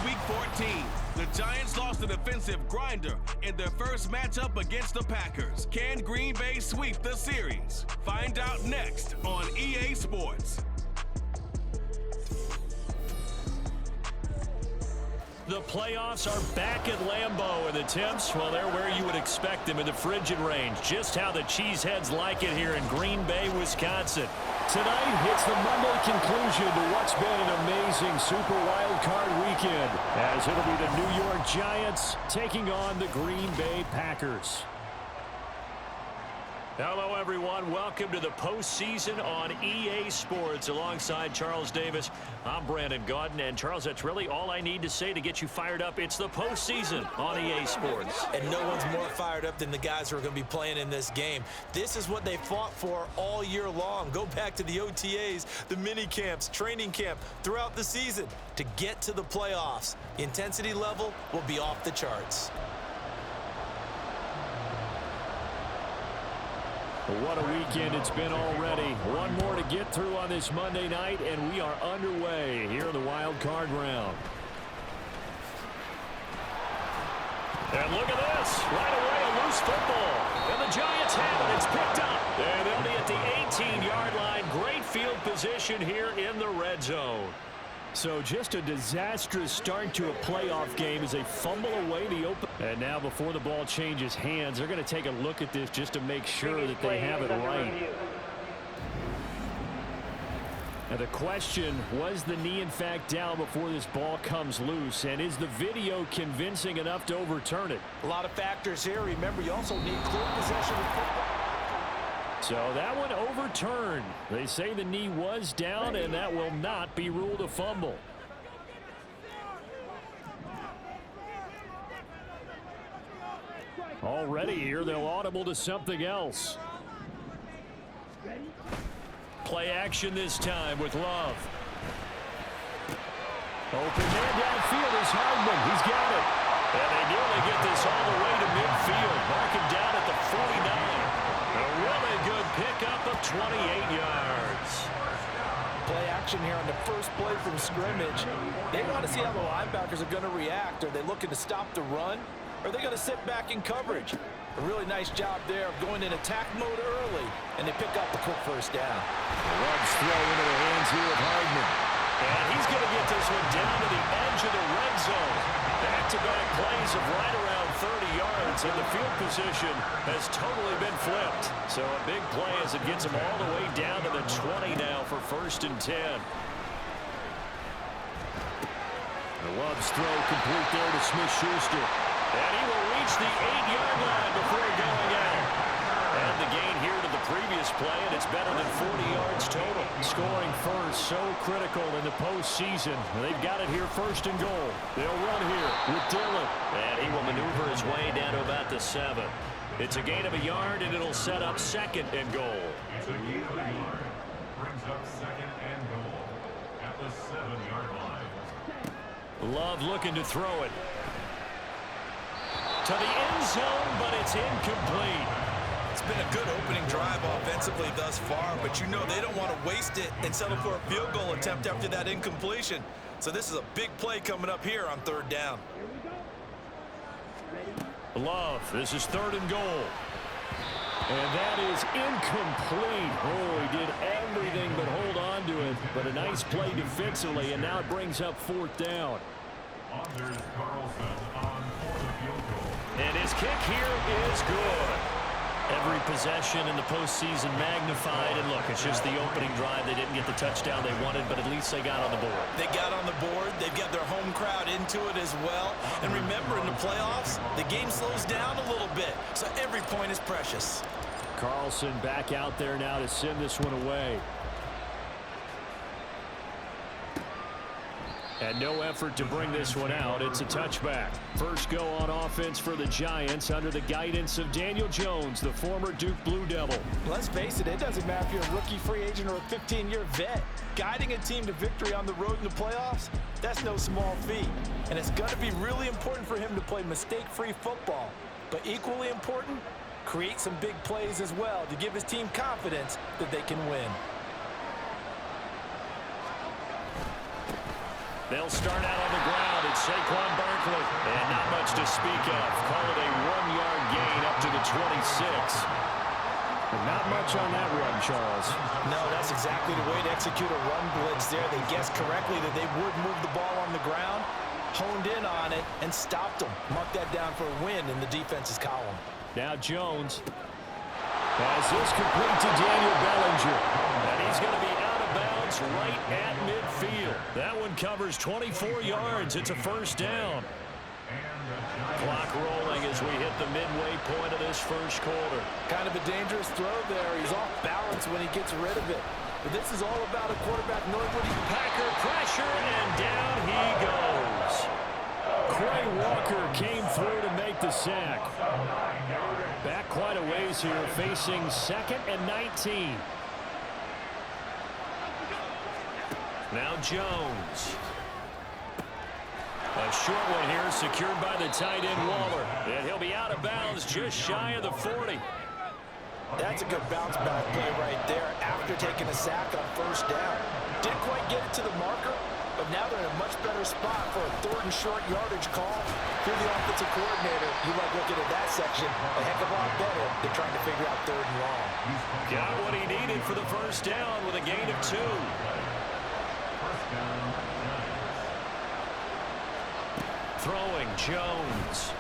Week 14. The Giants lost a defensive grinder in their first matchup against the Packers. Can Green Bay sweep the series? Find out next on EA Sports. The playoffs are back at Lambeau, and the temps, well, they're where you would expect them in the frigid range. Just how the Cheeseheads like it here in Green Bay, Wisconsin. Tonight, it's the Monday conclusion to what's been an amazing Super Wild Card weekend, as it'll be the New York Giants taking on the Green Bay Packers. Hello, everyone. Welcome to the postseason on EA Sports. Alongside Charles Davis, I'm Brandon Gaudin. And, Charles, that's really all I need to say to get you fired up. It's the postseason on EA Sports. And no one's more fired up than the guys who are going to be playing in this game. This is what they fought for all year long. Go back to the OTAs, the mini camps, training camp, throughout the season to get to the playoffs. The intensity level will be off the charts. What a weekend it's been already. One more to get through on this Monday night, and we are underway here in the wild card round. And look at this. Right away, a loose football. And the Giants have it. It's picked up. And they'll be at the 18-yard line. Great field position here in the red zone. So just a disastrous start to a playoff game as they fumble away the open. And now before the ball changes hands, they're going to take a look at this just to make sure that they have it right. Now the question, was the knee in fact down before this ball comes loose? And is the video convincing enough to overturn it? A lot of factors here. Remember, you also need clear possession of football. So that one overturned. They say the knee was down, and that will not be ruled a fumble. Already here, they'll audible to something else. Play action this time with Love. Open man downfield is Hardman. He's got it. And they nearly get this all the way to midfield. Mark him down at the 49. A really good pickup of 28 yards. Play action here on the first play from scrimmage. They want to see how the linebackers are going to react. Are they looking to stop the run? Or are they going to sit back in coverage? A really nice job there of going in attack mode early, and they pick up a quick first down. Love's throw into the hands here of Hardman. And he's going to get this one down to the edge of the red zone. Back-to-back plays of right around 30 yards, and the field position has totally been flipped. So a big play as it gets him all the way down to the 20 now for 1st and 10. The Love's throw complete there to Smith-Schuster. And he will reach the 8-yard line before going out. And the gain here to the previous play, and it's better than 40 yards total. Scoring first, so critical in the postseason. They've got it here 1st and goal. They'll run here with Dillon. And he will maneuver his way down to about the 7. It's a gain of a yard, and it'll set up 2nd and goal. It's a gain of a yard. Brings up 2nd and goal at the 7-yard line. Love looking to throw it. To the end zone, but it's incomplete. It's been a good opening drive offensively thus far, but you know they don't want to waste it and settle for a field goal attempt after that incompletion. So this is a big play coming up here on 3rd down. Love, this is 3rd and goal. And that is incomplete. Oh, he did everything but hold on to it. But a nice play defensively, and now it brings up 4th down. Anders Carlson on for the field goal. And his kick here is good. Every possession in the postseason magnified. And look, it's just the opening drive. They didn't get the touchdown they wanted, but at least they got on the board. They got on the board. They've got their home crowd into it as well. And remember, in the playoffs, the game slows down a little bit. So every point is precious. Carlson back out there now to send this one away. And no effort to bring this one out. It's a touchback. First go on offense for the Giants under the guidance of Daniel Jones, the former Duke Blue Devil. Let's face it, it doesn't matter if you're a rookie free agent or a 15-year vet. Guiding a team to victory on the road in the playoffs, that's no small feat. And it's going to be really important for him to play mistake-free football. But equally important, create some big plays as well to give his team confidence that they can win. They'll start out on the ground. Saquon Barkley. And not much to speak of. Call it a 1-yard gain up to the 26. And not much on that run, Charles. No, that's exactly the way to execute a run blitz there. They guessed correctly that they would move the ball on the ground, honed in on it, and stopped them. Mark that down for a win in the defense's column. Now Jones has this complete to Daniel Bellinger. And he's going to be out of bounds right at midfield. That one covers 24 yards. It's a first down. Clock rolling as we hit the midway point of this first quarter. Kind of a dangerous throw there. He's off balance when he gets rid of it. But this is all about a quarterback knowing what he's... Packer pressure, and down he goes. Quay Walker came through to make the sack. Back quite a ways here, facing 2nd and 19. Now Jones. A short one here, secured by the tight end Waller. And he'll be out of bounds just shy of the 40. That's a good bounce back play right there after taking a sack on first down. Didn't quite get it to the marker, but now they're in a much better spot for a 3rd and short yardage call. Through the offensive coordinator, you like looking at that section a heck of a lot better. They're trying to figure out 3rd and long. Got what he needed for the first down with a gain of 2. Throwing Jones.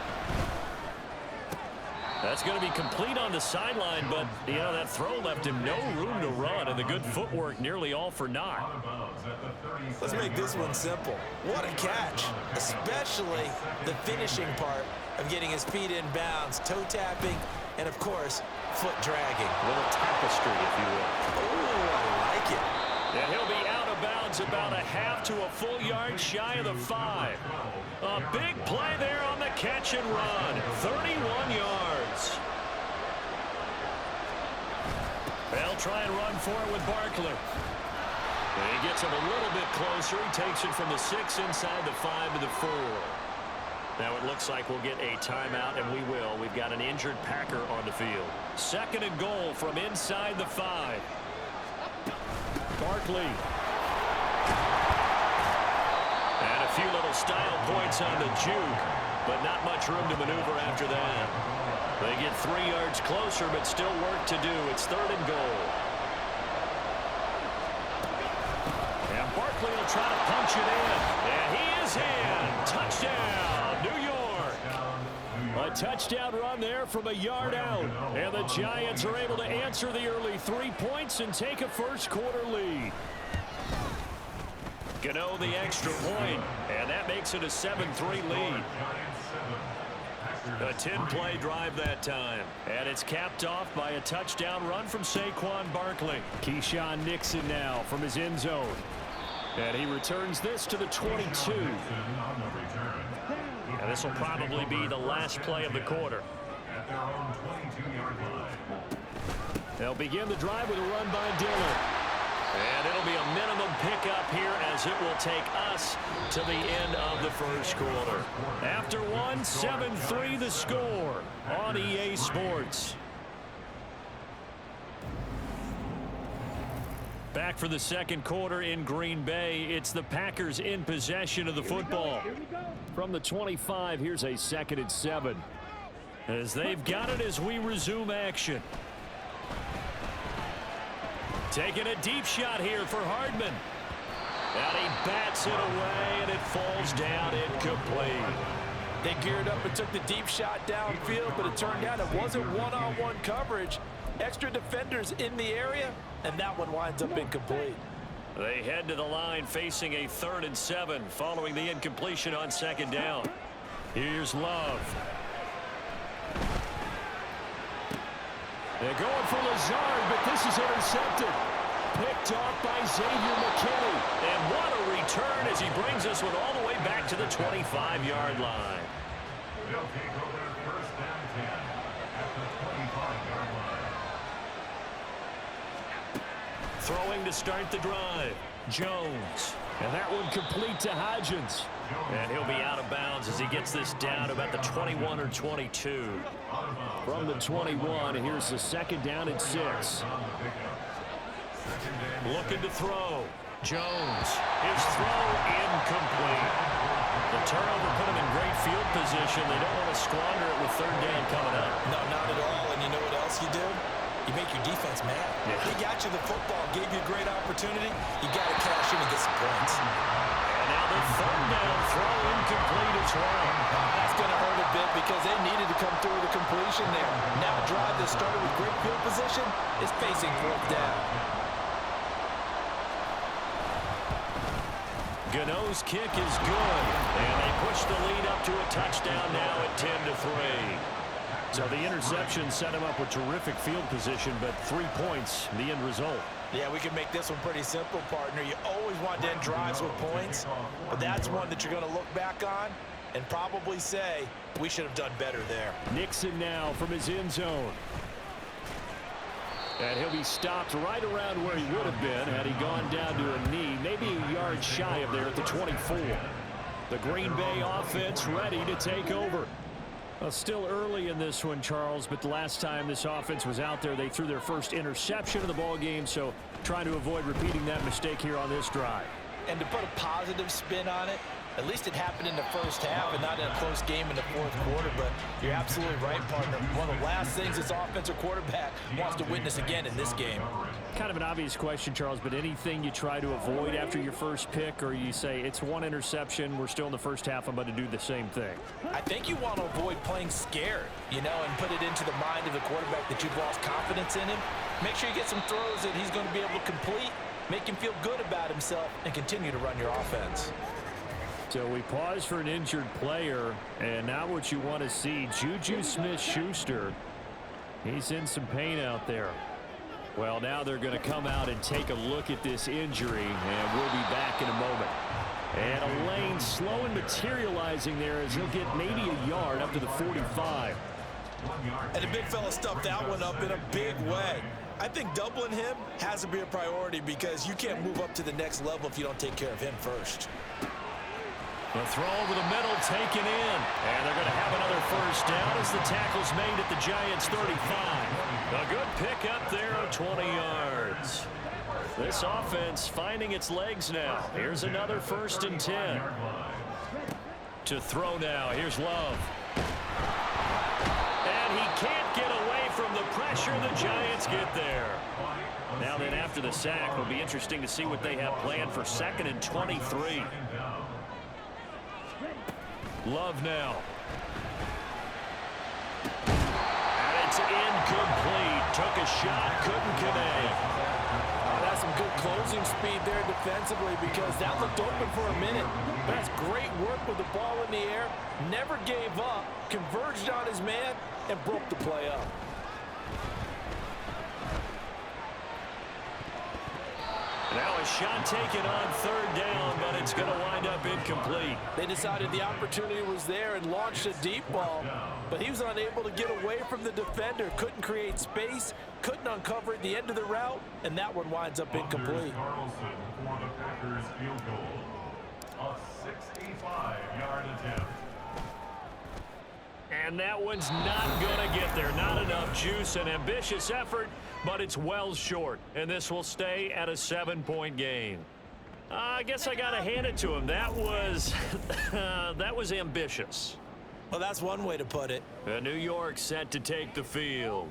That's going to be complete on the sideline, but, you know, that throw left him no room to run, and the good footwork nearly all for naught. Let's make this one simple. What a catch, especially the finishing part of getting his feet in bounds, toe tapping, and, of course, foot dragging. A little tapestry, if you will. Oh, I like it. And he'll be out of bounds about a half to a full yard shy of the 5. A big play there on the catch and run. 31 yards. They'll try and run for it with Barkley. And he gets him a little bit closer. He takes it from the 6 inside the 5 to the 4. Now it looks like we'll get a timeout, and we will. We've got an injured Packer on the field. 2nd and goal from inside the 5. Barkley. And a few little style points on the juke, but not much room to maneuver after that. They get 3 yards closer, but still work to do. It's 3rd and goal. And Barkley will try to punch it in. And he is in. Touchdown, New York. A touchdown run there from a yard out. And the Giants are able to answer the early 3 points and take a first quarter lead. Gano the extra point, and that makes it a 7-3 lead. A 10-play drive that time. And it's capped off by a touchdown run from Saquon Barkley. Keyshawn Nixon now from his end zone. And he returns this to the 22. And this will probably be the last play of the quarter. They'll begin the drive with a run by Dillon. And it'll be a minimum pickup here as it will take us to the end of the first quarter. After one, 7-3 the score on EA Sports. Back for the second quarter in Green Bay. It's the Packers in possession of the football. From the 25, here's a 2nd and 7. As they've got it as we resume action. Taking a deep shot here for Hardman. And he bats it away, and it falls down incomplete. They geared up and took the deep shot downfield, but it turned out it wasn't one-on-one coverage. Extra defenders in the area, and that one winds up incomplete. They head to the line facing a 3rd and 7 following the incompletion on 2nd down. Here's Love. They're going for Lazard, but this is intercepted. Picked off by Xavier McKinney. And what a return as he brings us one all the way back to the 25-yard line. They'll take over 1st and 10 at the 25-yard line. Throwing to start the drive. Jones. And that one complete to Hodgins. And he'll be out of bounds as he gets this down to about the 21 or 22. From the 21, here's the 2nd down and 6. Looking to throw. Jones. His throw incomplete. The turnover put them in great field position. They don't want to squander it with third down coming up. No, not at all. And you know what else you do? You make your defense mad. Yeah. He got you the football, gave you a great opportunity. You got to cash in and get some points. And now the third down throw incomplete as well. That's going to hurt a bit because they needed to come through with a completion there. Now a drive that started with great field position is facing fourth down. Gano's kick is good, and they push the lead up to a touchdown now at 10-3. So the interception set him up with terrific field position, but 3 points, the end result. Yeah, we can make this one pretty simple, partner. You always want to end drives with points, but that's one that you're going to look back on and probably say, we should have done better there. Nixon now from his end zone. And he'll be stopped right around where he would have been had he gone down to a knee, maybe a yard shy of there at the 24. The Green Bay offense ready to take over. Well, still early in this one, Charles, but the last time this offense was out there, they threw their first interception of the ball game, so trying to avoid repeating that mistake here on this drive. And to put a positive spin on it, at least it happened in the first half and not in a close game in the fourth quarter. But you're absolutely right, partner. One of the last things this offensive quarterback wants to witness again in this game. Kind of an obvious question, Charles, but anything you try to avoid after your first pick, or you say it's one interception, we're still in the first half, I'm going to do the same thing? I think you want to avoid playing scared, you know, and put it into the mind of the quarterback that you've lost confidence in him. Make sure you get some throws that he's going to be able to complete, make him feel good about himself, and continue to run your offense. So we pause for an injured player, and now what you want to see, Juju Smith-Schuster. He's in some pain out there. Well, now they're going to come out and take a look at this injury, and we'll be back in a moment. And Elaine slow and materializing there as he'll get maybe a yard up to the 45. And the big fella stuffed that one up in a big way. I think doubling him has to be a priority because you can't move up to the next level if you don't take care of him first. The throw over the middle taken in. And they're going to have another first down as the tackle's made at the Giants' 35. A good pick up there of 20 yards. This offense finding its legs now. Here's another 1st and 10. To throw now. Here's Love. And he can't get away from the pressure. The Giants get there. Now then, after the sack, it'll be interesting to see what they have planned for 2nd and 23. Love now. And it's incomplete. Took a shot, couldn't connect. That's some good closing speed there defensively because that looked open for a minute. That's great work with the ball in the air. Never gave up, converged on his man, and broke the play up. Now a shot taken on 3rd down, but it's going to wind up incomplete. They decided the opportunity was there and launched a deep ball, but he was unable to get away from the defender, couldn't create space, couldn't uncover at the end of the route, and that one winds up incomplete. Carlson for the Packers field goal. A 65-yard attempt. And that one's not going to get there. Not enough juice. An ambitious effort, but it's well short. And this will stay at a 7-point game. I guess I got to hand it to him. That was, that was ambitious. Well, that's one way to put it. New York set to take the field.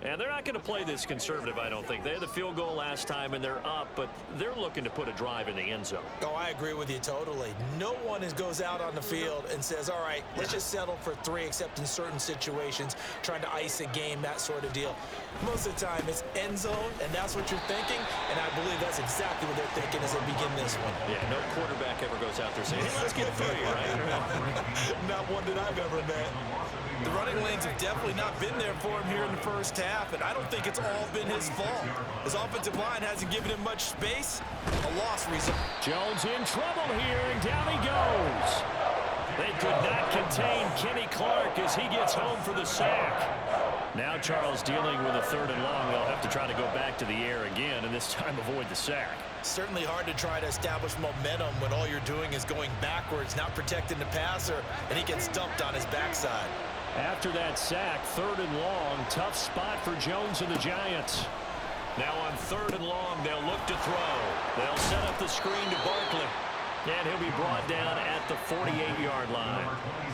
And they're not going to play this conservative, I don't think. They had the field goal last time, and they're up, but they're looking to put a drive in the end zone. Oh, I agree with you totally. No one goes out on the field and says, all right, let's just settle for 3, except in certain situations, trying to ice a game, that sort of deal. Most of the time, it's end zone, and that's what you're thinking, and I believe that's exactly what they're thinking as they begin this one. Yeah, no quarterback ever goes out there saying, hey, let's get 3, right? Not one that I've ever met. The running lanes have definitely not been there for him here in the first half, and I don't think it's all been his fault. His offensive line hasn't given him much space. A loss result. Jones in trouble here, and down he goes. They could not contain Kenny Clark as he gets home for the sack. Now Charles dealing with a 3rd and long. They'll have to try to go back to the air again, and this time avoid the sack. Certainly hard to try to establish momentum when all you're doing is going backwards, not protecting the passer, and he gets dumped on his backside. After that sack, 3rd and long, tough spot for Jones and the Giants. Now on 3rd and long, they'll look to throw. They'll set up the screen to Barkley. And he'll be brought down at the 48-yard line.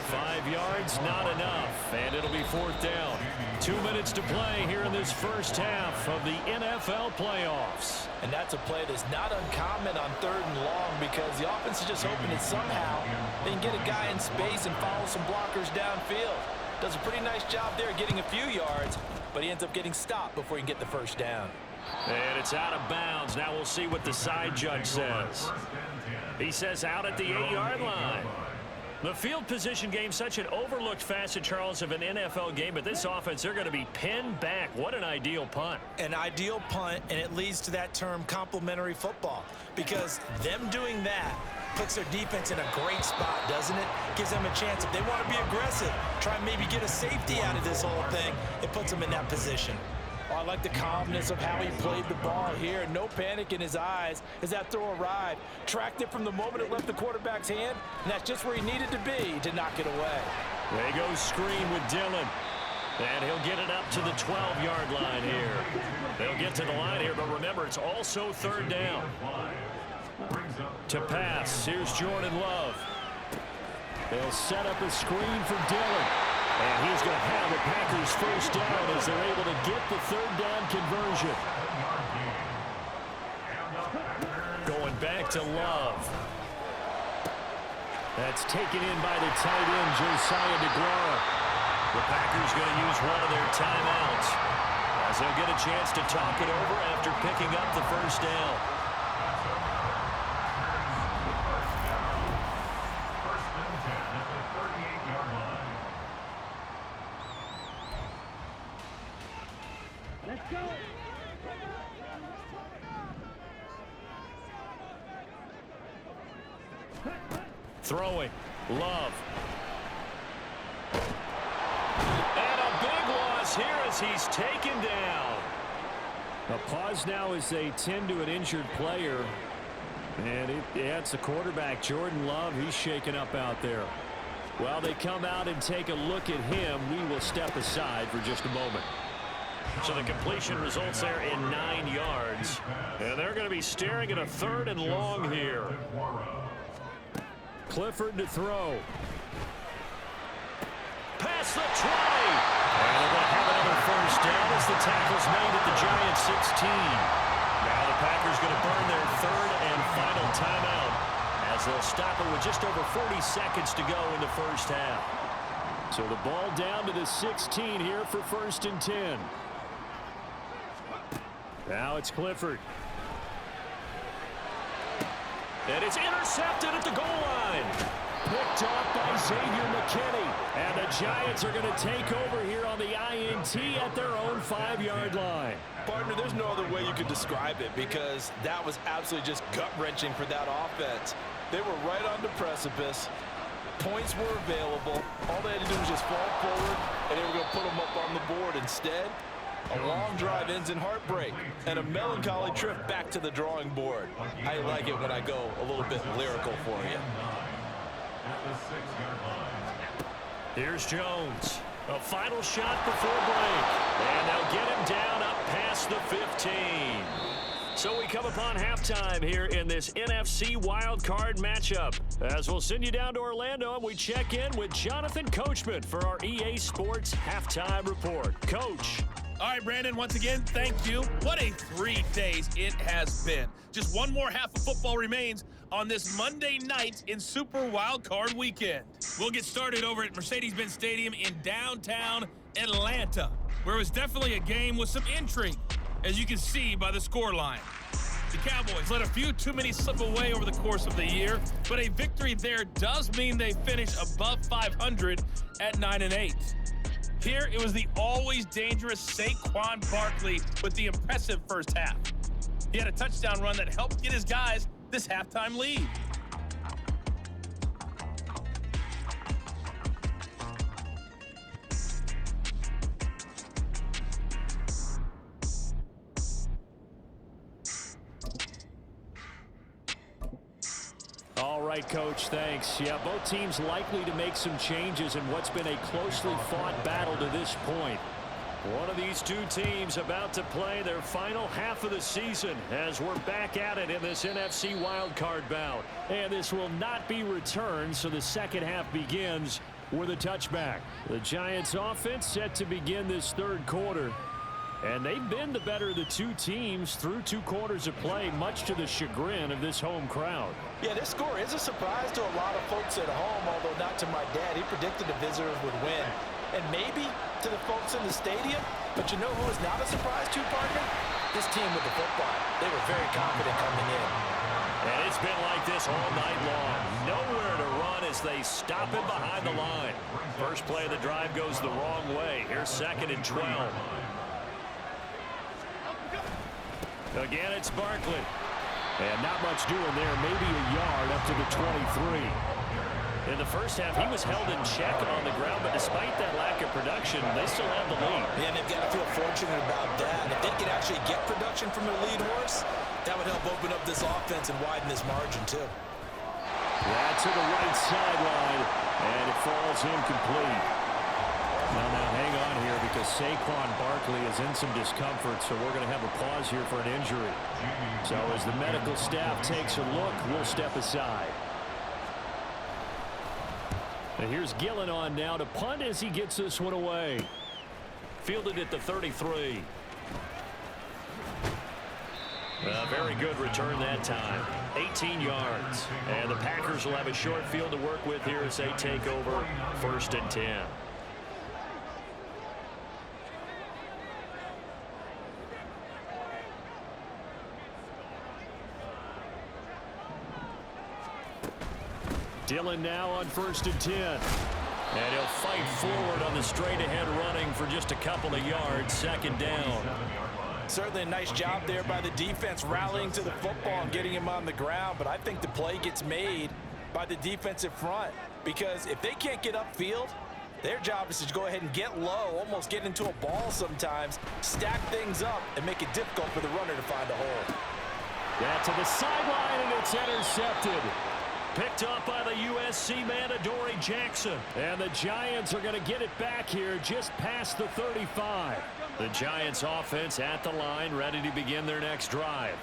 5 yards, not enough. And it'll be 4th down. 2 minutes to play here in this first half of the NFL playoffs. And that's a play that's not uncommon on 3rd and long because the offense is just hoping that somehow they can get a guy in space and follow some blockers downfield. Does a pretty nice job there getting a few yards, but he ends up getting stopped before he can get the first down. And it's out of bounds. Now we'll see what the side judge says. He says out at the 8-yard line. The field position game, such an overlooked facet, Charles, of an NFL game, but this offense, they're going to be pinned back. What an ideal punt. An ideal punt, and it leads to that term complementary football, because them doing that puts their defense in a great spot, doesn't it? Gives them a chance. If they want to be aggressive, try and maybe get a safety out of this whole thing, it puts them in that position. Oh, I like the calmness of how he played the ball here. No panic in his eyes as that throw arrived. Tracked it from the moment it left the quarterback's hand, and that's just where he needed to be to knock it away. They go screen with Dillon. And he'll get it up to the 12-yard line here. They'll get to the line here, but remember, it's also 3rd down. To pass, here's Jordan Love. They'll set up a screen for Dillon. And he's going to have the Packers first down as they're able to get the 3rd down conversion. Going back to Love. That's taken in by the tight end, Josiah DeGuara. The Packers going to use one of their timeouts as they'll get a chance to talk it over after picking up the first down. Throwing, Love. And a big loss here as he's taken down. A pause now as they tend to an injured player. And it's the quarterback, Jordan Love. He's shaken up out there. While they come out and take a look at him, we will step aside for just a moment. So the completion results there in 9 yards. And they're going to be staring at a 3rd and long here. Clifford to throw. Past the 20. And they're going to have another first down as the tackle's made at the Giants 16. Now the Packers going to burn their 3rd and final timeout as they'll stop it with just over 40 seconds to go in the first half. So the ball down to the 16 here for 1st and 10. Now it's Clifford. And it's intercepted at the goal line. Picked off by Xavier McKinney. And the Giants are going to take over here on the INT at their own 5-yard line. Partner, there's no other way you could describe it because that was absolutely just gut-wrenching for that offense. They were right on the precipice. Points were available. All they had to do was just fall forward, and they were going to put them up on the board. Instead, a long drive ends in heartbreak and a melancholy trip back to the drawing board. I like it when I go a little bit lyrical for you. Here's Jones. A final shot before break. And they'll get him down up past the 15. So we come upon halftime here in this NFC wildcard matchup. As we'll send you down to Orlando and we check in with Jonathan Coachman for our EA Sports Halftime Report. Coach. All right, Brandon, once again, thank you. What a 3 days it has been. Just one more half of football remains on this Monday night in Super Wildcard Weekend. We'll get started over at Mercedes-Benz Stadium in downtown Atlanta, where it was definitely a game with some intrigue, as you can see by the scoreline. The Cowboys let a few too many slip away over the course of the year, but a victory there does mean they finish above 500 at 9-8. Here, it was the always dangerous Saquon Barkley with the impressive first half. He had a touchdown run that helped get his guys this halftime lead. All right, Coach, thanks. Yeah, both teams likely to make some changes in what's been a closely fought battle to this point. One of these two teams about to play their final half of the season as we're back at it in this NFC wildcard bout. And this will not be returned, so the second half begins with a touchback. The Giants offense set to begin this third quarter. And they've been the better of the two teams through 2 quarters of play, much to the chagrin of this home crowd. Yeah, this score is a surprise to a lot of folks at home, although not to my dad. He predicted the visitors would win. And maybe to the folks in the stadium, but you know who is not a surprise to, partner? This team with the football. They were very confident coming in. And it's been like this all night long. Nowhere to run as they stop him behind the line. First play of the drive goes the wrong way. Here's 2nd and 12. Again, it's Barkley. And not much doing there, maybe a yard up to the 23. In the first half, he was held in check on the ground, but despite that lack of production, they still have the lead. Yeah, and they've got to feel fortunate about that. If they could actually get production from their lead horse, that would help open up this offense and widen this margin, too. That to the right sideline, and it falls incomplete. Now hang on here because Saquon Barkley is in some discomfort, so we're going to have a pause here for an injury. So as the medical staff takes a look, we'll step aside. And here's Gillen on now to punt as he gets this one away. Fielded at the 33. A very good return that time. 18 yards. And the Packers will have a short field to work with here as they take over 1st and 10. Dillon now on 1st and 10. And he'll fight forward on the straight-ahead running for just a couple of yards. 2nd down. Certainly a nice job there by the defense rallying to the football and getting him on the ground, but I think the play gets made by the defensive front because if they can't get upfield, their job is to go ahead and get low, almost get into a ball sometimes, stack things up, and make it difficult for the runner to find a hole. That to the sideline, and it's intercepted. Picked up by the USC man, Adoree Jackson. And the Giants are going to get it back here just past the 35. The Giants offense at the line, ready to begin their next drive.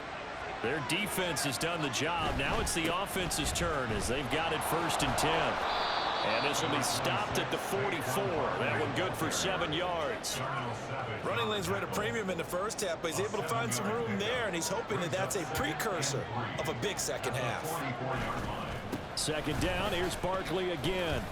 Their defense has done the job. Now it's the offense's turn as they've got it 1st and 10. And this will be stopped at the 44. That one good for 7 yards. Running lanes were at a premium in the first half, but he's able to find some room there, and he's hoping that that's a precursor of a big second half. 2nd down, here's Barkley again.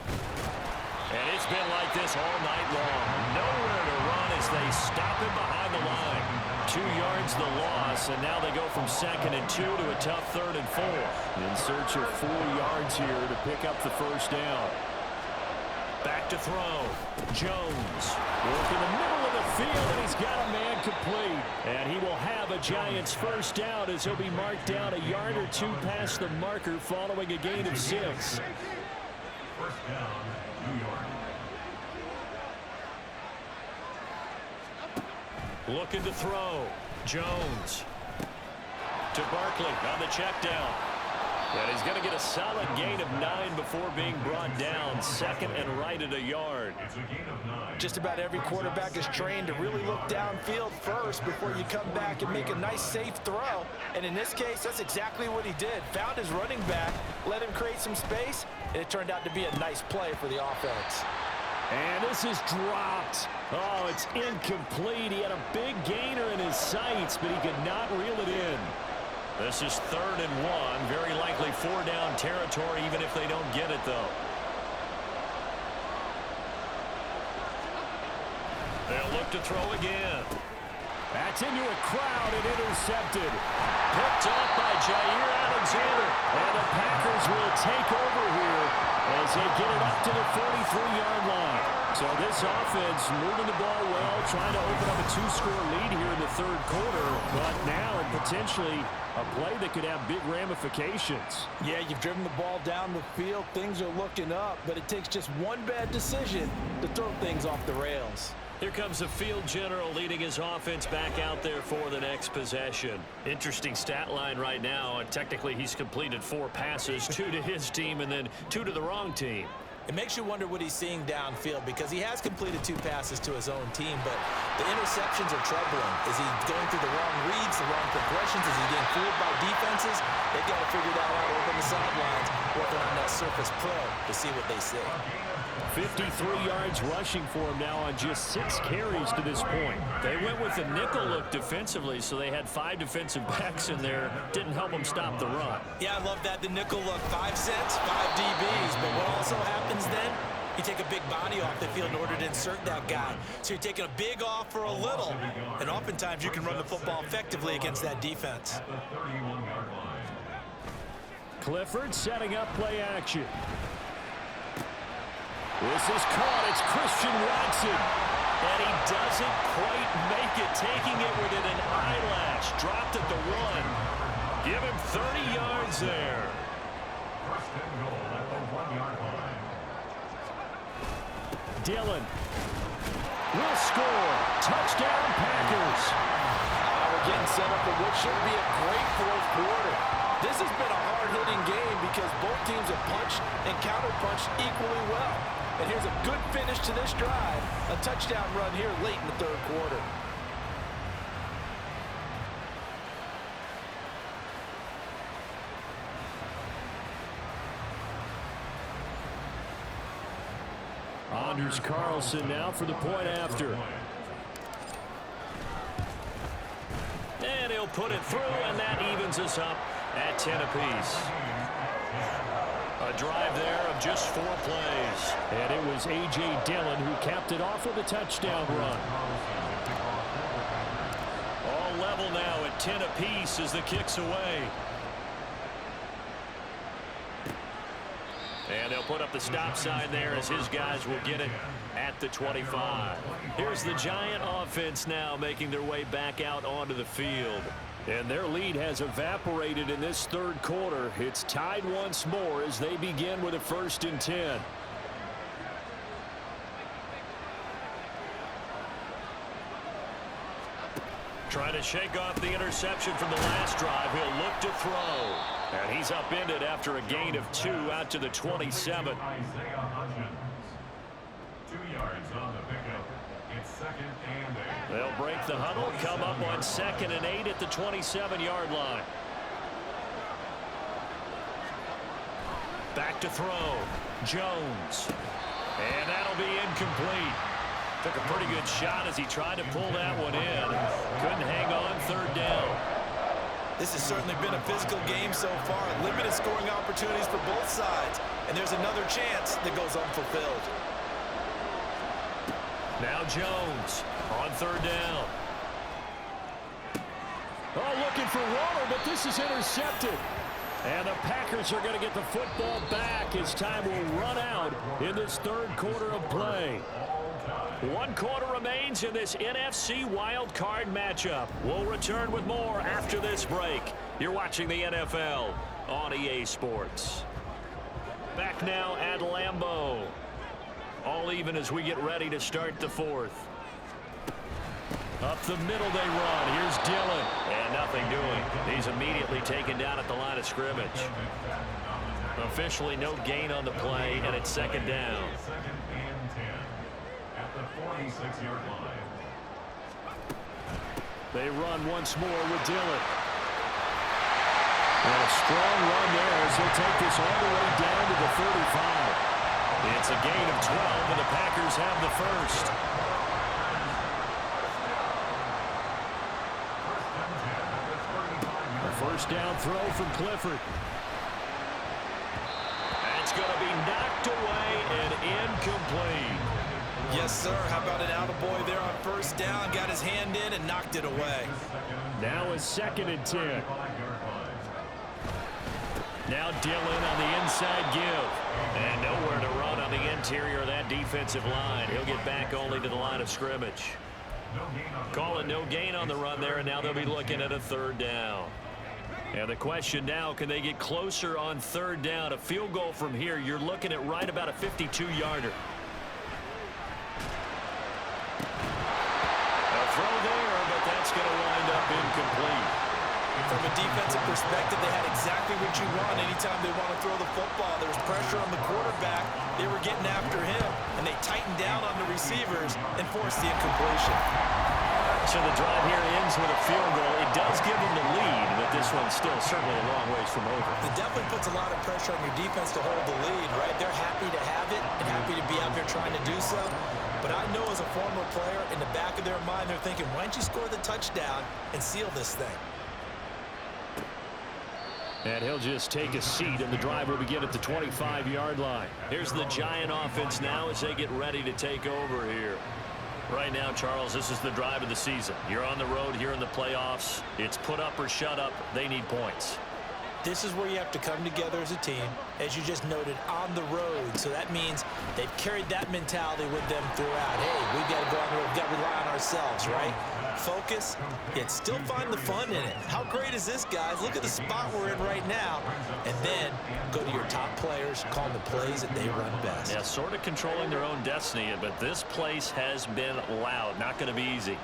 And it's been like this all night long. Nowhere to run as they stop him behind the line. 2 yards the loss, and now they go from 2nd and 2 to a tough 3rd and 4. In search of 4 yards here to pick up the 1st down. Back to throw. Jones work in the middle of the field, and he's got a man complete. And he will have a Giants 1st down as he'll be marked down a yard or 2 past the marker following a gain of 6. 1st down, New York. Looking to throw. Jones. To Barkley on the check down. And he's going to get a solid gain of 9 before being brought down. 2nd and right at a yard. It's a gain of 9. Just about every quarterback is trained to really look downfield first before you come back and make a nice safe throw. And in this case, that's exactly what he did. Found his running back, let him create some space, and it turned out to be a nice play for the offense. And this is dropped. Oh, it's incomplete. He had a big gainer in his sights, but he could not reel it in. This is 3rd and 1. Very likely 4-down territory, even if they don't get it, though. They'll look to throw again. That's into a crowd and intercepted. Picked up by Jair Alexander. And the Packers will take over here as they get it up to the 43-yard line. So this offense moving the ball well, trying to open up a 2-score lead here in the 3rd quarter. But now potentially a play that could have big ramifications. Yeah, you've driven the ball down the field. Things are looking up, but it takes just one bad decision to throw things off the rails. Here comes the field general leading his offense back out there for the next possession. Interesting stat line right now. Technically, he's completed 4 passes, 2 to his team and then 2 to the wrong team. It makes you wonder what he's seeing downfield because he has completed 2 passes to his own team, but the interceptions are troubling. Is he going through the wrong reads, the wrong progressions? Is he getting fooled by defenses? They've got to figure that out over on the sidelines, working on that Surface Pro to see what they see. 53 yards rushing for him now on just 6 carries to this point. They went with the nickel look defensively, so they had 5 defensive backs in there. Didn't help them stop the run. Yeah, I love that. The nickel look, 5 sets, 5 DBs. But what also happens then, you take a big body off the field in order to insert that guy. So you're taking a big off for a little. And oftentimes you can run the football effectively against that defense. Clifford setting up play action. This is caught. It's Christian Watson. And he doesn't quite make it, taking it within an eyelash. Dropped at the 1. Give him 30 yards there. First and goal at the 1-yard line. Dillon will score. Touchdown, Packers. We're getting set up for what should be a great 4th quarter. This has been a hard-hitting game because both teams have punched and counter-punched equally well. And here's a good finish to this drive. A touchdown run here late in the 3rd quarter. Anders Carlson now for the point after. And he'll put it through, and that evens us up at 10 apiece. A drive there of just 4 plays. And it was A.J. Dillon who capped it off with a touchdown run. All level now at 10 apiece as the kick's away. And they'll put up the stop sign there as his guys will get it at the 25. Here's the Giant offense now making their way back out onto the field. And their lead has evaporated in this 3rd quarter. It's tied once more as they begin with a 1st and 10. Trying to shake off the interception from the last drive. He'll look to throw. And he's upended after a gain of 2 out to the 27. 2 yards on the pickup. It's 2nd and 8. They'll break the huddle, come up on 2nd and 8 at the 27-yard line. Back to throw. Jones. And that'll be incomplete. Took a pretty good shot as he tried to pull that one in. Couldn't hang on 3rd down. This has certainly been a physical game so far. Limited scoring opportunities for both sides. And there's another chance that goes unfulfilled. Now Jones on 3rd down. Oh, looking for Waller, but this is intercepted. And the Packers are going to get the football back as time will run out in this 3rd quarter of play. 1 quarter remains in this NFC Wild Card matchup. We'll return with more after this break. You're watching the NFL on EA Sports. Back now at Lambeau. All even as we get ready to start the 4th. Up the middle they run. Here's Dillon. And nothing doing. He's immediately taken down at the line of scrimmage. Officially no gain on the play, and it's 2nd down. 2nd and 10 at the 46-yard line. They run once more with Dillon. And a strong run there as he'll take this all the way down to the 35. It's a gain of 12, and the Packers have the 1st. A 1st down throw from Clifford. That's going to be knocked away and incomplete. Yes, sir. How about an attaboy there on 1st down? Got his hand in and knocked it away. Now it's 2nd and 10. Now Dillon on the inside give. And nowhere to run on the interior of that defensive line. He'll get back only to the line of scrimmage. Call it no gain on the run there, and now they'll be looking at a 3rd down. And the question now, can they get closer on 3rd down? A field goal from here, you're looking at right about a 52-yarder. A throw there, but that's going to wind up incomplete. From a defensive perspective, they had exactly what you want anytime they want to throw the football. There was pressure on the quarterback. They were getting after him, and they tightened down on the receivers and forced the incompletion. So the drive here ends with a field goal. It does give them the lead, but this one's still certainly a long ways from over. It definitely puts a lot of pressure on your defense to hold the lead, right? They're happy to have it and happy to be out there trying to do so. But I know as a former player, in the back of their mind, they're thinking, why don't you score the touchdown and seal this thing? And he'll just take a seat, and the drive will begin at the 25-yard line. Here's the Giant offense now as they get ready to take over here. Right now, Charles, this is the drive of the season. You're on the road here in the playoffs. It's put up or shut up. They need points. This is where you have to come together as a team, as you just noted, on the road. So that means they've carried that mentality with them throughout. Hey, we've got to go on the road. We've got to rely on ourselves, right? Focus, yet still find the fun in it. How great is this, guys? Look at the spot we're in right now. And then go to your top players, call the plays that they run best. Yeah, sort of controlling their own destiny, but this place has been loud. Not going to be easy.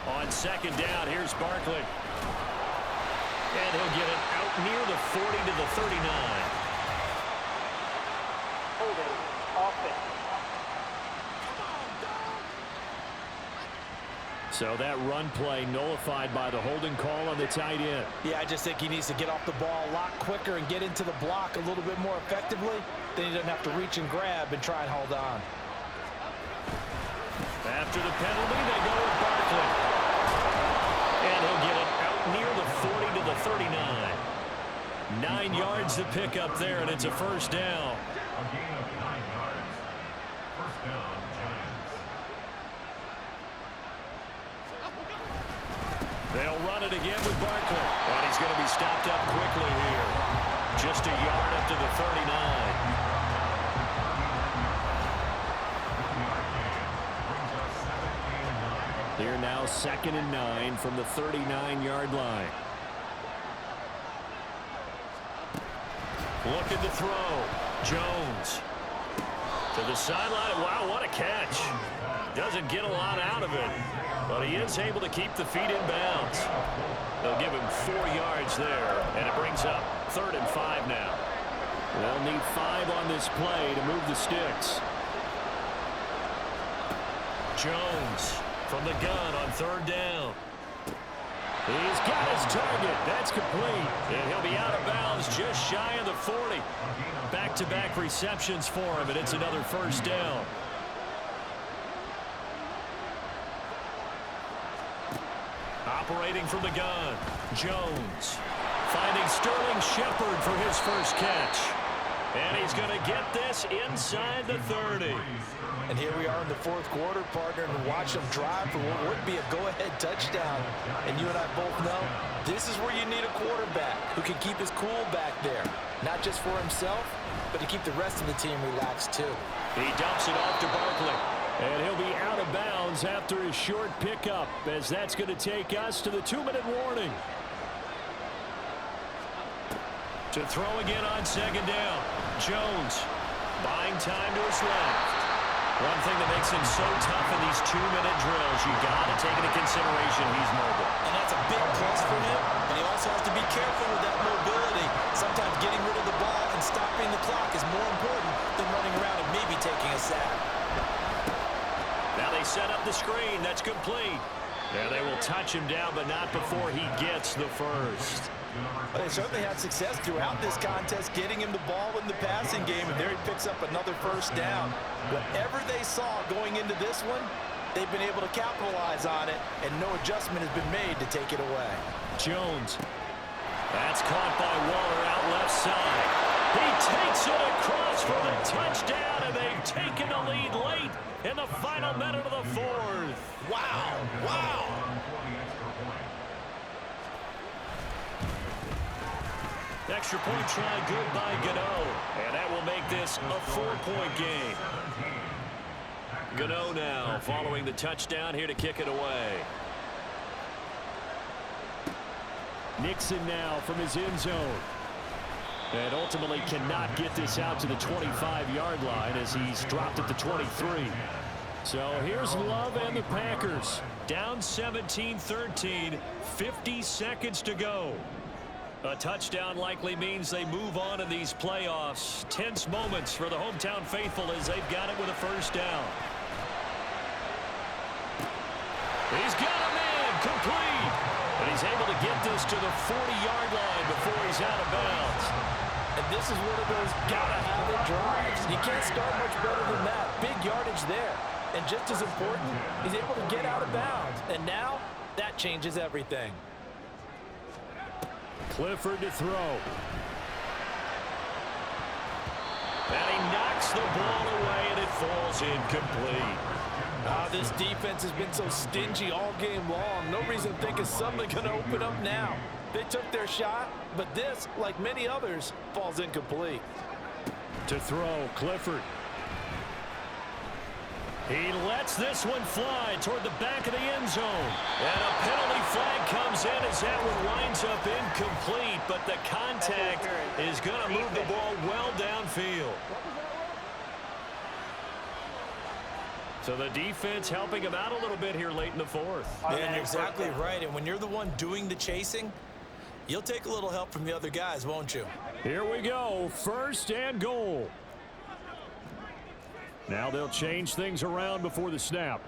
On second down, here's Barkley. And he'll get it out near the 40 to the 39. Holding offense. So that run play nullified by the holding call on the tight end. Yeah, I just think he needs to get off the ball a lot quicker and get into the block a little bit more effectively. Then he doesn't have to reach and grab and try and hold on. After the penalty, they go with Barkley. And he'll get it out near the 40 to the 39. 9 yards to pick up there, and it's a first down. A gain of 9 yards. First down, Giants. They'll run it again with Barkley. And he's going to be stopped up quickly here. Just a yard up to the 39. They're now 2nd and 9 from the 39-yard line. Looking to throw. Jones. To the sideline. Wow, what a catch. Doesn't get a lot out of it, but he is able to keep the feet in bounds. They'll give him 4 yards there, and it brings up 3rd and 5 now. They'll need 5 on this play to move the sticks. Jones from the gun on 3rd down. He's got his target. That's complete. And he'll be out of bounds just shy of the 40. Back-to-back receptions for him, and it's another first down. Operating from the gun, Jones. Finding Sterling Shepard for his first catch. And he's going to get this inside the 30. And here we are in the 4th quarter, partner, and watch them drive for what would be a go-ahead touchdown. And you and I both know this is where you need a quarterback who can keep his cool back there. Not just for himself, but to keep the rest of the team relaxed too. He dumps it off to Barkley. And he'll be out of bounds after his short pickup, as that's going to take us to the 2-minute warning. To throw again on 2nd down. Jones buying time to his left. One thing that makes him so tough in these 2-minute drills, you got to take into consideration he's mobile. And that's a big plus for him, but he also has to be careful with that mobility. Sometimes getting rid of the ball and stopping the clock is more important than running around and maybe taking a sack. Now they set up the screen. That's complete. Yeah, they will touch him down, but not before he gets the first. But they certainly had success throughout this contest, getting him the ball in the passing game, and there he picks up another first down. Whatever they saw going into this one, they've been able to capitalize on it, and no adjustment has been made to take it away. Jones. That's caught by Waller out left side. He takes it across for the touchdown, and they've taken the lead late in the final minute of the 4th. Wow, wow. Extra point try good by Gano, and that will make this a 4-point game. Gano now following the touchdown here to kick it away. Nixon now from his end zone. And ultimately cannot get this out to the 25-yard line as he's dropped at the 23. So here's Love and the Packers. Down 17-13, 50 seconds to go. A touchdown likely means they move on in these playoffs. Tense moments for the hometown faithful as they've got it with a first down. He's got a man complete. And he's able to get this to the 40-yard line before he's out of bounds. And this is one of those gotta-have-it drives. You can't start much better than that. Big yardage there. And just as important, he's able to get out of bounds. And now, that changes everything. Clifford to throw. And he knocks the ball away, and it falls incomplete. This defense has been so stingy all game long. No reason to think it's suddenly going to open up now. They took their shot, but this, like many others, falls incomplete. To throw, Clifford. He lets this one fly toward the back of the end zone. And a penalty flag comes in as that one winds up incomplete, but the contact is going to move the ball well downfield. So the defense helping him out a little bit here late in the fourth. Yeah, you're exactly right. And when you're the one doing the chasing, you'll take a little help from the other guys, won't you? Here we go. First and goal. Now they'll change things around before the snap.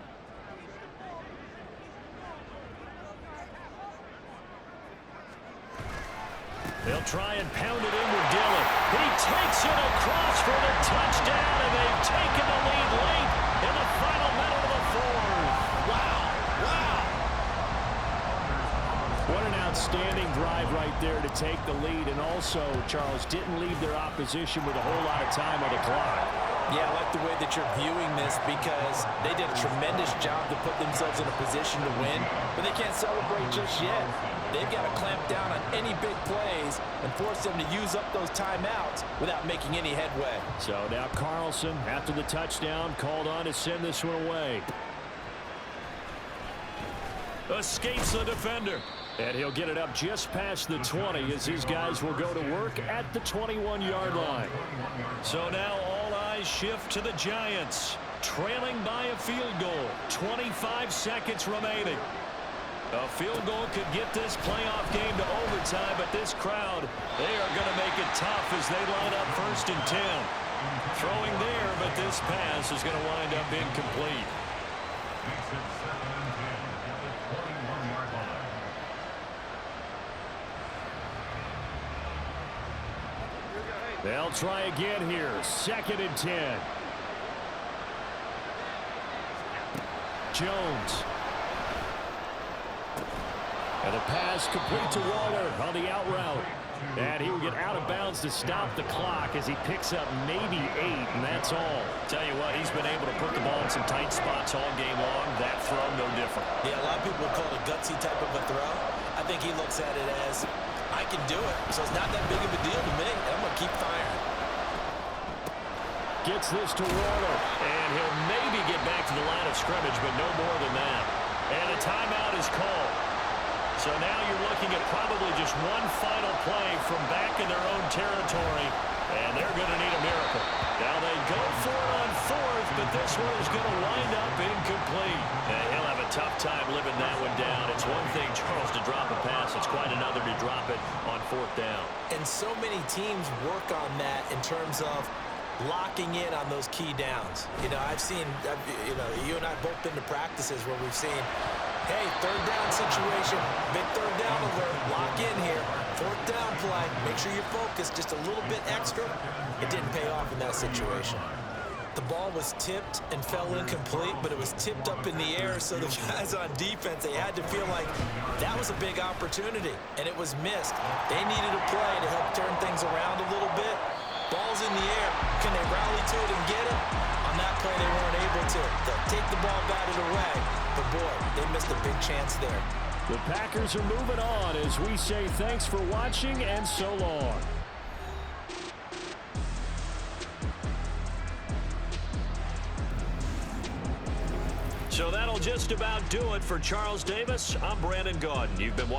They'll try and pound it in with Dillon. He takes it across for the touchdown, and they've taken the lead late in the final minute of the fourth. Wow. What an outstanding drive right there to take the lead, and also, Charles, didn't leave their opposition with a whole lot of time on the clock. Yeah, I like the way that you're viewing this because they did a tremendous job to put themselves in a position to win, but they can't celebrate just yet. They've got to clamp down on any big plays and force them to use up those timeouts without making any headway. So now Carlson, after the touchdown, called on to send this one away. Escapes the defender. And he'll get it up just past the 20 as his guys will go to work at the 21-yard line. So now all eyes shift to the Giants, trailing by a field goal. 25 seconds remaining. A field goal could get this playoff game to overtime, but this crowd, they are going to make it tough as they line up 1st and 10. Throwing there, but this pass is going to wind up incomplete. They'll try again here. 2nd and 10. Jones. And the pass complete to Waller on the out route. And he will get out of bounds to stop the clock as he picks up maybe 8, and that's all. Tell you what, he's been able to put the ball in some tight spots all game long. That throw, no different. Yeah, a lot of people would call it a gutsy type of a throw. I think he looks at it as, I can do it, so it's not that big of a deal to me. I'm going to keep firing. Gets this to Waller. And he'll maybe get back to the line of scrimmage, but no more than that. And a timeout is called. So now you're looking at probably just one final play from back in their own territory, and they're going to need a miracle. Now they go for it on 4th, but this one is going to wind up incomplete. And he'll have a tough time living that one down. It's one thing, Charles, to drop a pass. It's quite another to drop it on 4th down. And so many teams work on that in terms of locking in on those key downs. You know, I've seen, you and I both been to practices where we've seen, hey, 3rd down situation, big 3rd down alert, lock in here, 4th down play, make sure you're focused just a little bit extra. It didn't pay off in that situation. The ball was tipped and fell incomplete, but it was tipped up in the air, so the guys on defense, they had to feel like that was a big opportunity, and it was missed. They needed a play to help turn things around a little bit. Ball's in the air. Can they rally to it and get it? On that play, they weren't able to. They'll take the ball, bat it away. But, boy, they missed a big chance there. The Packers are moving on as we say thanks for watching and so long. So that'll just about do it for Charles Davis. I'm Brandon Gaudin. You've been watching.